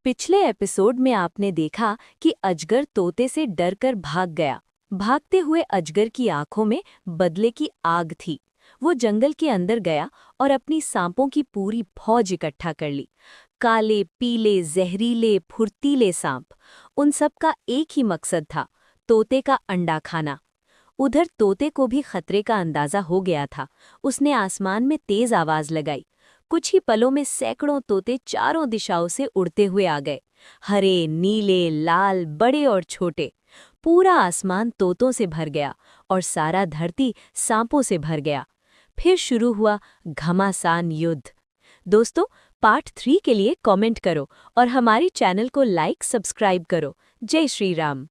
पिछले एपिसोड में आपने देखा कि अजगर तोते से डरकर भाग गया। भागते हुए अजगर की आंखों में बदले की आग थी। वो जंगल के अंदर गया और अपनी सांपों की पूरी फौज इकट्ठा कर ली। काले, पीले, जहरीले, फुर्तीले सांप। उन सब का एक ही मकसद था, तोते का अंडा खाना। उधर तोते को भी खतरे का अंदाजा हो गया था। उसने आसमान में तेज आवाज लगाई। कुछ ही पलों में सैकड़ों तोते चारों दिशाओं से उड़ते हुए आ गए। हरे, नीले, लाल, बड़े और छोटे। पूरा आसमान तोतों से भर गया और सारा धरती सांपों से भर गया। फिर शुरू हुआ घमासान युद्ध। दोस्तों, पार्ट 3 के लिए कमेंट करो और हमारी चैनल को लाइक सब्सक्राइब करो। जय श्री राम।